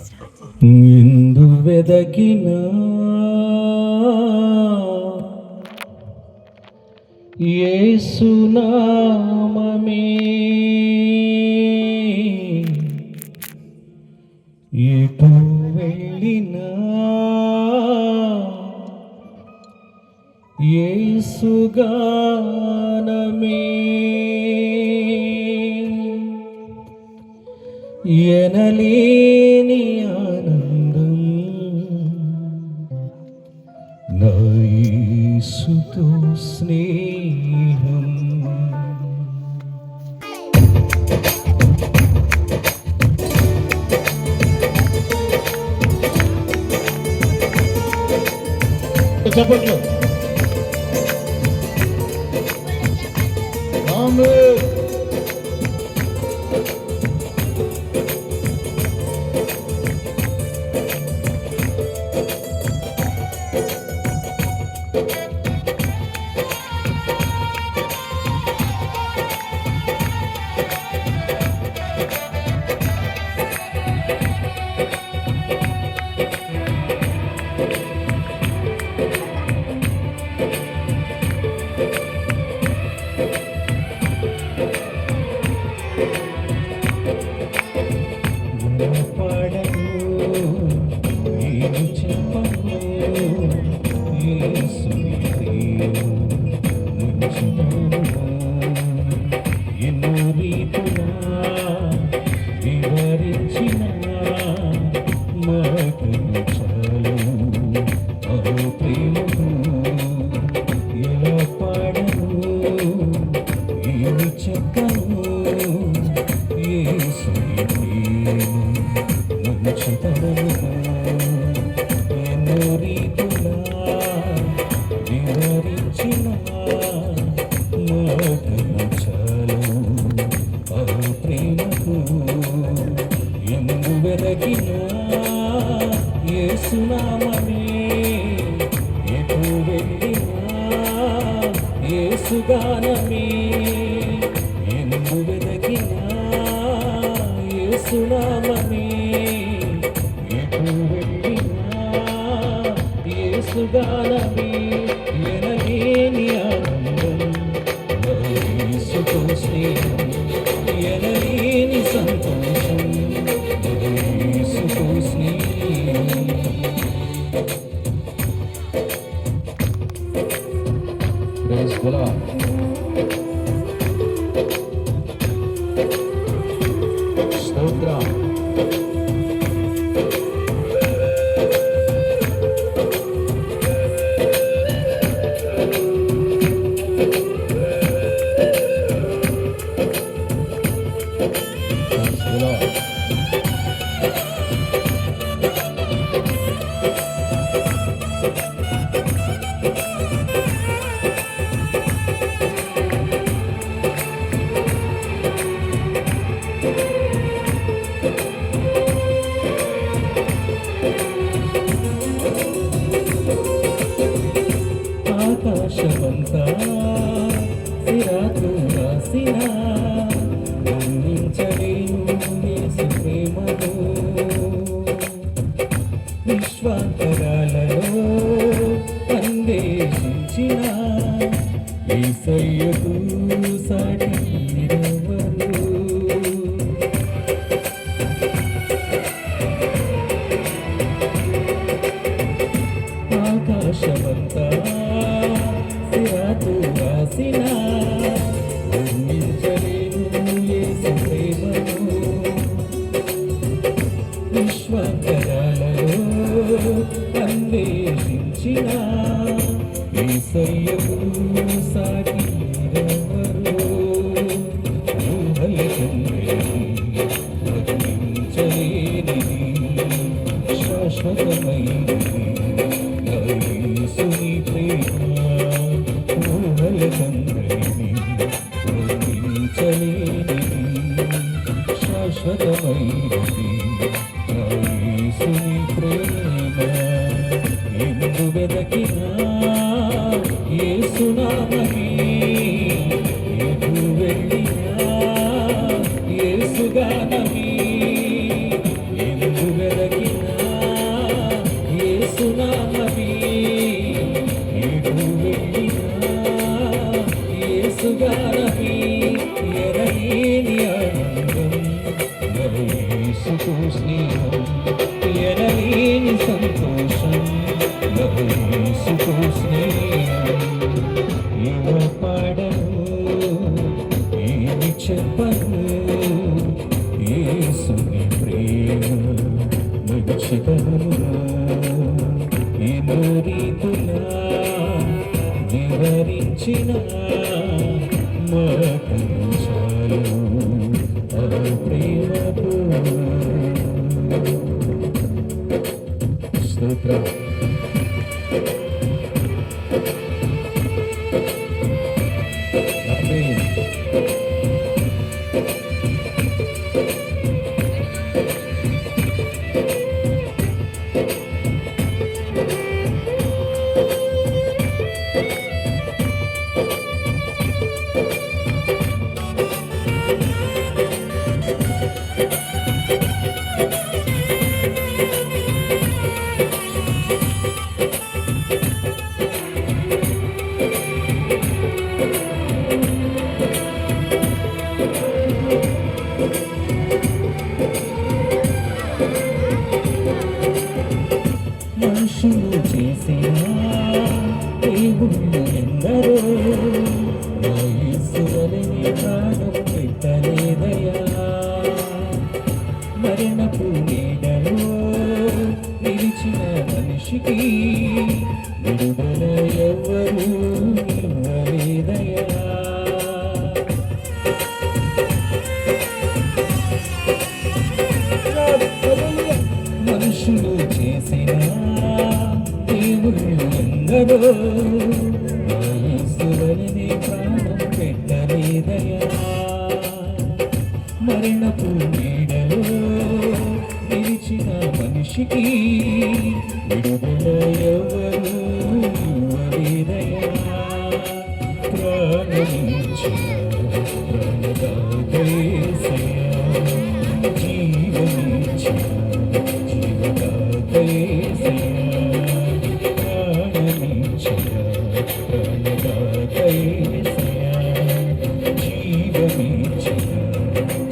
ఎందు వెదకినా యేసునామమే ఎటు వెళ్ళినా యేసుగానమే ఎనలేని ఆనందం నా యేసుతో స్నేహం. చప్పట్లు. ఆమేన్. యేసునామమే ఎటు వెళ్ళినా యేసుగానమే ఎందు వెదకినా యేసునామమే ఎటు వెళ్ళినా యేసుగానమే ఎనలేని ఆనందం నా యేసుతో స్నేహం ఎనలేని సంతోషం నా యేసుతో స్నేహం. Praise the Lord. స్తోత్రం. Praise the Lord. ఆకాశమంతా సిరాకు రాసిన వర్ణించలేను యేసు ప్రేమను విశ్వాంతరాలలో అన్వేషించిన యేసయ్యకు సాటి ఎవరు. ఆకాశమంతా సిరాకు రాసిన వర్ణించలేను యేసు ప్రేమను విశ్వాంతరాలలో అన్వేషించిన యేసయ్యకు సాటి ఎవరు. వర్ణించలేనిది శాశ్వతమైనది నా యేసుని ప్రేమ ఊహల కందరిది వర్ణించలేనిది శాశ్వతమైనది నా యేసుని ప్రేమ ఎందు వెదకినా యేసునామమే ఎటు వెళ్ళినా యేసుగానమే ఎందు వెదకినా స్నేహం ఎనలేని సంతోషం నా యేసుతో స్నేహం ఏమో పాడను ఏమి చెప్పను యేసుని ప్రేమ మంచితనమునా ఎన్నో రీతులా వివరించిన మాటలు చాలు ఆ ప్రేమకు స్తోత్రం. ఆమేన్. మనుషులు చేసిన దేవుళ్ళు ఎందరో నా యేసువలె ప్రాణం పెట్టలేదయా మరణపు నీడలో నిలిచిన మనిషికి విడుదల ఎవ్వరూ ఇవ్వలేదయా మనుషులు చేసిన దేవుళ్ళు ఎందరో నా యేసువలె ప్రాణం పెట్టలేదయా మరణపు నీడలో నిలిచిన మనిషికి విడుదల ఎవరు ఇవ్వలేదయా ప్రాణమించిన ప్రాణదాత యేసయ్యా జీవమించిన జీవదాత యేసయ్యా ప్రాణమించిన ప్రాణదాత యేసయ్యా జీవమించిన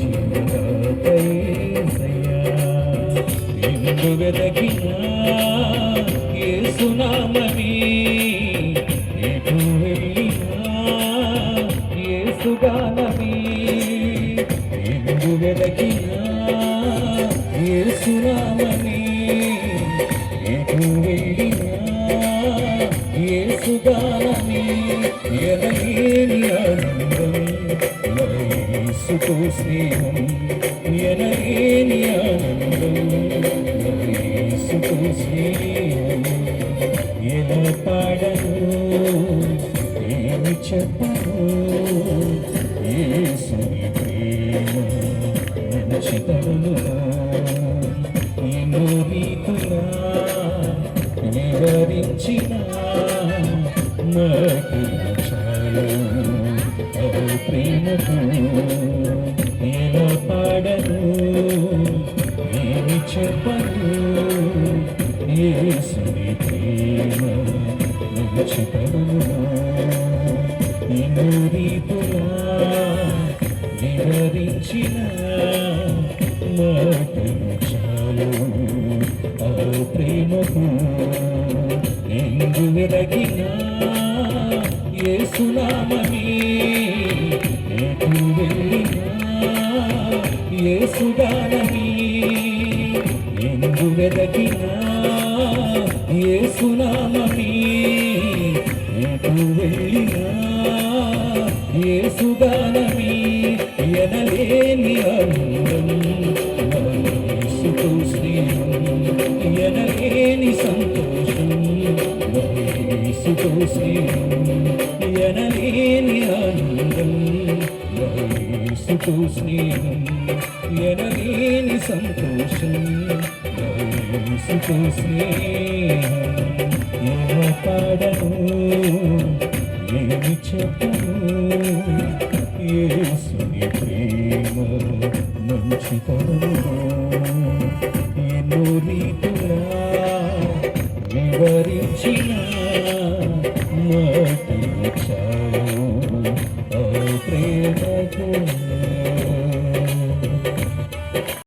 జీవదాత యేసయ్యా ఎందు వెదకినా యేసునామమే ఎటు వెళ్ళినా యేసుగానమే ఎందు వెదకినా యేసునామమే ఎటు వెళ్ళినా యేసుగానమే ఎనలేని ఆనందం నా యేసుతో స్నేహం ఎనలేని ఆనందం నా యేసుతో స్నేహం ఎలా పాడను ఏమి చెప్పను యేసుని ప్రేమ మంచితనమునా ఎన్నో రీతులా వివరించిన మాటలు చాలు ఆ ప్రేమకు ఎలా పాడను ఏమి చెప్పను యేసుని ప్రేమ మంచితనమునా ఎన్నో రీతులా వివరించిన మాటలు చాలు ఆ ప్రేమకు ఎందు వెదకినా యేసునామమే ఎటు వెళ్ళినా యేసుగానమే ఎందు వెదకినా యేసునామమే ఎటు వెళ్ళినా యేసుగానమే ఎనలేని ఆనందం నా యేసుతో స్నేహం ఎనలేని సంతోషం నా యేసుతో స్నేహం ఎనలేని ఆనందం నా యేసుతో స్నేహం ఎనలేని సంతోషం నా యేసుతో స్నేహం ఎలా పాడను ఏమి చెప్పను యేసుని ప్రేమ మంచితనమునా ఎన్నో రీతులా వివరించిన మాటలు చాలు ఆ ప్రేమకు